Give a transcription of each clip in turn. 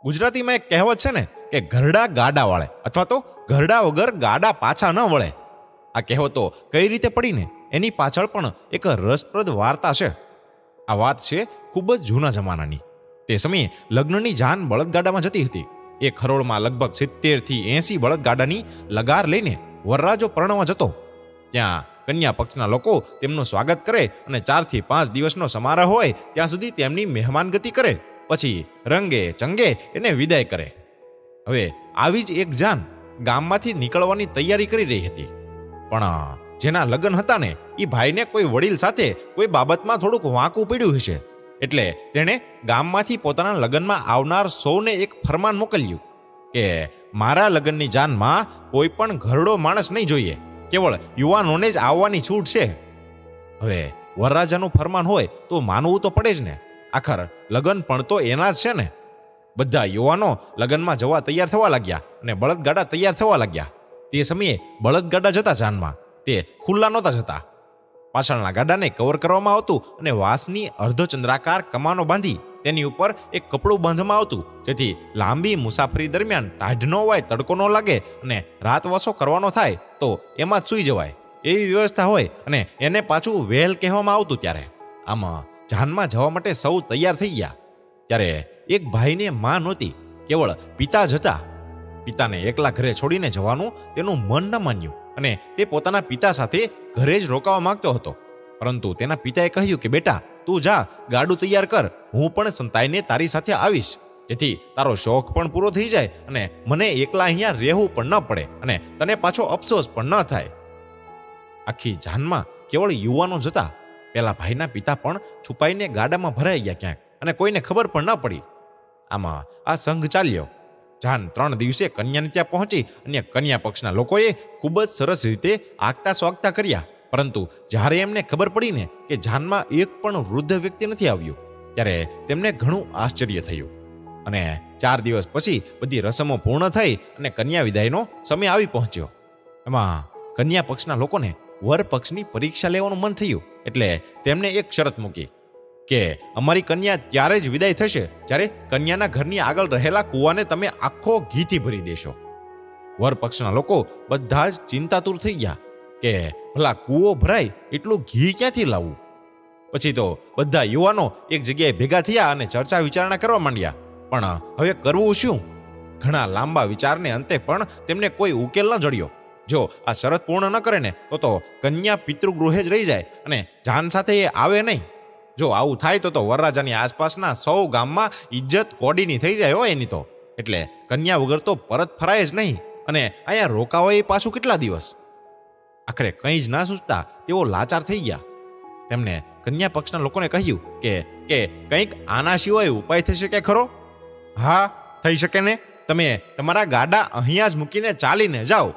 ગુજરાતીમાં એક કહેવત છે ને કે ઘરડા ગાડા વાળે અથવા તો ઘરડા વગર ગાડા પાછા ન વળે. આ કહેવતો કઈ રીતે પડીને એની પાછળ પણ એક રસપ્રદ વાર્તા છે. આ વાત છે ખૂબ જ જૂના જમાનાની. તે સમયે લગ્નની જાન બળદગાડામાં જતી હતી. એ ખરોળમાં લગભગ 70 થી 80 બળદગાડાની લગાર લઈને વરરાજો પરણવા જતો. ત્યાં કન્યા પક્ષના લોકો તેમનું સ્વાગત કરે અને 4 થી 5 દિવસનો સમારોહ હોય ત્યાં સુધી તેમની મહેમાનગતિ કરે. પછી રંગે ચંગે એને વિદાય કરે. હવે આવી જ એક જાન ગામમાંથી નીકળવાની તૈયારી કરી રહી હતી. પણ જેના લગ્ન હતા ને એ ભાઈને કોઈ વડીલ સાથે કોઈ બાબતમાં થોડુંક વાંકું પડ્યું હશે, એટલે તેણે ગામમાંથી પોતાના લગ્નમાં આવનાર સૌને એક ફરમાન મોકલ્યું કે મારા લગ્નની જાનમાં કોઈ પણ ઘરડો માણસ નહીં જોઈએ, કેવળ યુવાનોને જ આવવાની છૂટ છે. હવે વરરાજાનું ફરમાન હોય તો માનવું તો પડે જ ને. આખર લગ્ન પણ તો એના જ છે ને. બધા યુવાનો લગ્નમાં જવા તૈયાર થવા લાગ્યા અને બળદગાડા તૈયાર થવા લાગ્યા. તે સમયે બળદગાડા જતા જાનમાં તે ખુલ્લા નહોતા જતા. પાછળના ગાડાને કવર કરવામાં આવતું અને વાંસની અર્ધચંદ્રાકાર કમાનો બાંધી તેની ઉપર એક કપડું બાંધવામાં આવતું, જેથી લાંબી મુસાફરી દરમિયાન ટાઢ ન હોય, તડકો ન લાગે અને રાતવાસો કરવાનો થાય તો એમાં જ સૂઈ જવાય એવી વ્યવસ્થા હોય અને એને પાછું વહેલ કહેવામાં આવતું. ત્યારે આમાં જાનમાં જવા માટે સૌ તૈયાર થઈ ગયા. ત્યારે એક ભાઈને માં નહોતી, કેવળ પિતા જ હતા. પિતાને એકલા ઘરે છોડીને જવાનું તેનું મન ન માન્યું અને તે પોતાના પિતા સાથે ઘરે જ રોકાવા માંગતો હતો. પરંતુ તેના પિતાએ કહ્યું કે બેટા તું જા, ગાડું તૈયાર કર, હું પણ સંતાઈને તારી સાથે આવીશ, જેથી તારો શોખ પણ પૂરો થઈ જાય અને મને એકલા અહીંયા રહેવું પણ ન પડે અને તને પાછો અફસોસ પણ ન થાય. આખી જાનમાં કેવળ યુવાનો જ હતા. પેલા ભાઈના પિતા પણ છુપાઈને ગાડામાં ભરાઈ ગયા ક્યાંક અને કોઈને ખબર પણ ન પડી. આમાં આ સંઘ ચાલ્યો. જાન 3 દિવસે કન્યાને ત્યાં પહોંચી અને કન્યા પક્ષના લોકોએ ખૂબ જ સરસ રીતે આગતા સ્વાગતા કર્યા. પરંતુ જ્યારે એમને ખબર પડીને કે જાનમાં એક પણ વૃદ્ધ વ્યક્તિ નથી આવ્યું, ત્યારે તેમને ઘણું આશ્ચર્ય થયું. અને 4 દિવસ પછી બધી રસમો પૂર્ણ થઈ અને કન્યા વિદાયનો સમય આવી પહોંચ્યો. એમાં કન્યા પક્ષના લોકોને વર પક્ષની પરીક્ષા લેવાનું મન થયું, એટલે તેમને એક શરત મૂકી કે અમારી કન્યા ત્યારે જ વિદાય થશે જ્યારે કન્યાના ઘરની આગળ રહેલા કૂવાને તમે આખો ઘીથી ભરી દેશો. વર પક્ષના લોકો બધા જ ચિંતાતુર થઈ ગયા કે ભલા કૂવો ભરાય એટલું ઘી ક્યાંથી લાવવું. પછી તો બધા યુવાનો એક જગ્યાએ ભેગા થયા અને ચર્ચા વિચારણા કરવા માંડ્યા. પણ હવે કરવું શું? ઘણા લાંબા વિચારને અંતે પણ તેમને કોઈ ઉકેલ ન જડ્યો. જો આ શરત પૂર્ણ ન કરે ને તો કન્યા પિતૃગૃહે જ રહી જાય અને જાન સાથે એ આવે નહીં. જો આવું થાય તો વરરાજાની આસપાસના સૌ ગામમાં ઇજ્જત કોડીની થઈ જાય હોય એની તો. એટલે કન્યા વગર તો પરત ફરાય જ નહીં અને અહીંયા રોકાવાય પાછું કેટલા દિવસ. આખરે કંઈ જ ના સૂચતા તેઓ લાચાર થઈ ગયા. તેમને કન્યા પક્ષના લોકોને કહ્યું કે કંઈક આના સિવાય ઉપાય થઈ શકે ખરો? હા, થઈ શકે ને. તમે તમારા ગાડા અહીંયા જ મૂકીને ચાલીને જાઓ,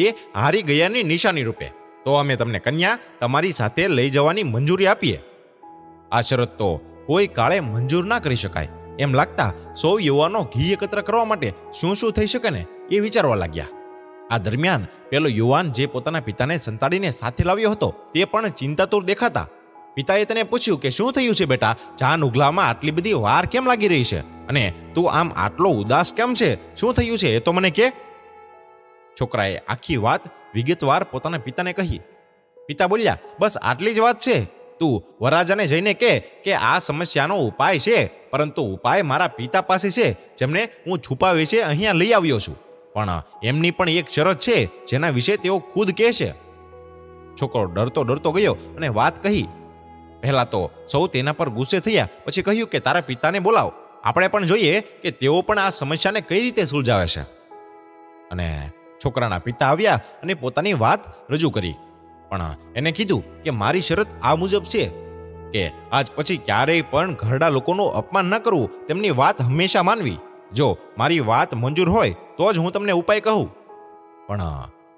એ હારી ગયાની નિશાની રૂપે. તો અમે તમને કન્યા તમારી સાથે લઈ જવાની મંજૂરી આપીએ. આ શરત તો કોઈ કાળે મંજૂર ના કરી શકાય એમ લાગતા સૌ યુવાનો ઘી એકત્ર કરવા માટે શું થઈ શકે ને એ વિચારવા લાગ્યા. આ દરમિયાન પેલો યુવાન જે પોતાના પિતાને સંતાડીને સાથે લાવ્યો હતો તે પણ ચિંતાતુર દેખાતા. પિતાએ તેને પૂછ્યું કે શું થયું છે બેટા? જાન ઉગલામાં આટલી બધી વાર કેમ લાગી રહી છે અને તું આમ આટલો ઉદાસ કેમ છે? શું થયું છે એ તો મને કે. છોકરાએ આખી વાત વિગતવાર પોતાના પિતાને કહી. પિતા બોલ્યા, બસ આટલી જ વાત છે. તું વરરાજાને જઈને કે આ સમસ્યાનો ઉપાય છે, પરંતુ ઉપાય મારા પિતા પાસે છે જેમને હું છુપાવી છે અહીંયા લઈ આવ્યો છું. પણ એમની પણ એક શરત છે જેના વિશે તેઓ ખુદ કહે છે. છોકરો ડરતો ગયો અને વાત કહી. પહેલા તો સૌ તેના પર ગુસ્સે થયા, પછી કહ્યું કે તારા પિતાને બોલાવ, આપણે પણ જોઈએ કે તેઓ પણ આ સમસ્યાને કઈ રીતે સુલઝાવે છે. અને છોકરાના પિતા આવ્યા અને પોતાની વાત રજૂ કરી. પણ એને કીધું કે મારી શરત આ મુજબ છે કે આજ પછી ક્યારેય પણ ઘરડા લોકોનું અપમાન ન કરવું, તેમની વાત હંમેશા માનવી. જો મારી વાત મંજૂર હોય તો જ હું તમને ઉપાય કહું. પણ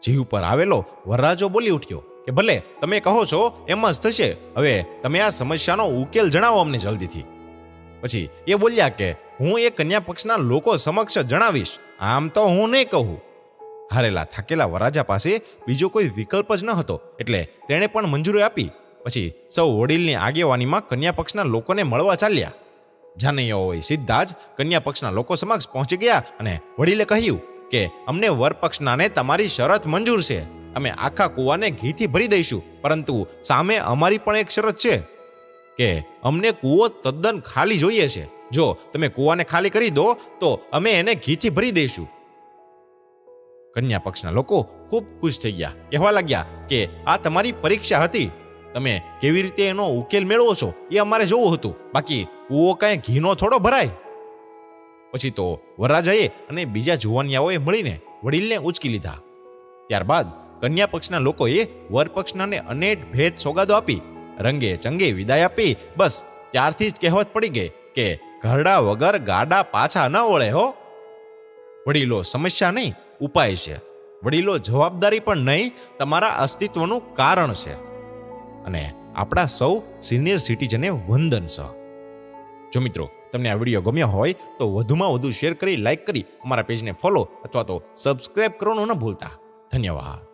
જીવ પર આવેલો વરરાજો બોલી ઉઠ્યો કે ભલે તમે કહો છો એમ જ થશે. હવે તમે આ સમસ્યાનો ઉકેલ જણાવો અમને જલ્દીથી. પછી એ બોલ્યા કે હું એ કન્યા પક્ષના લોકો સમક્ષ જણાવીશ, આમ તો હું નહીં કહું. હારેલા થાકેલા વરરાજા પાસે બીજો કોઈ વિકલ્પ જ ન હતો, એટલે તેણે પણ મંજૂરી આપી. પછી સૌ વડીલની આગેવાનીમાં કન્યા પક્ષના લોકોને મળવા ચાલ્યા. જાનૈયાઓએ સીધા જ કન્યા પક્ષના લોકો સમક્ષ પહોંચી ગયા અને વડીલે કહ્યું કે અમને વર પક્ષનાને તમારી શરત મંજૂર છે. અમે આખા કૂવાને ઘીથી ભરી દઈશું, પરંતુ સામે અમારી પણ એક શરત છે કે અમને કૂવો તદ્દન ખાલી જોઈએ છે. જો તમે કૂવાને ખાલી કરી દો તો અમે એને ઘીથી ભરી દઈશું. કન્યા પક્ષના લોકો ખૂબ ખુશ થઈ ગયા, કહેવા લાગ્યા કે આ તમારી પરીક્ષા હતી. તમે કેવી રીતે એનો ઉકેલ મેળવો છો એ અમારે જોવું હતું, બાકી કૂવો કાંઈ ઘીનો થોડો ભરાય. પછી તો વરરાજાએ અને બીજા જુવાનિયાઓએ મળીને વડીલને ઉચકી લીધા. ત્યારબાદ કન્યા પક્ષના લોકોએ વર પક્ષનાને અનેક ભેદ સોગાદો આપી રંગે ચંગે વિદાય આપી. બસ ત્યારથી જ કહેવત પડી ગઈ કે ઘરડા વગર ગાડા પાછા ન વળે હો. વડીલો સમસ્યા નહીં, ઉપાય છે. વડીલો જવાબદારી પણ નહીં, તમારા અસ્તિત્વનું કારણ છે. અને આપણા સૌ સિનિયર સિટીઝને વંદન છે. જો મિત્રો તમને આ વિડીયો ગમ્યો હોય તો વધુમાં વધુ શેર કરી, લાઈક કરી અમારા પેજને ફોલો અથવા તો સબસ્ક્રાઇબ કરવાનું ન ભૂલતા. ધન્યવાદ.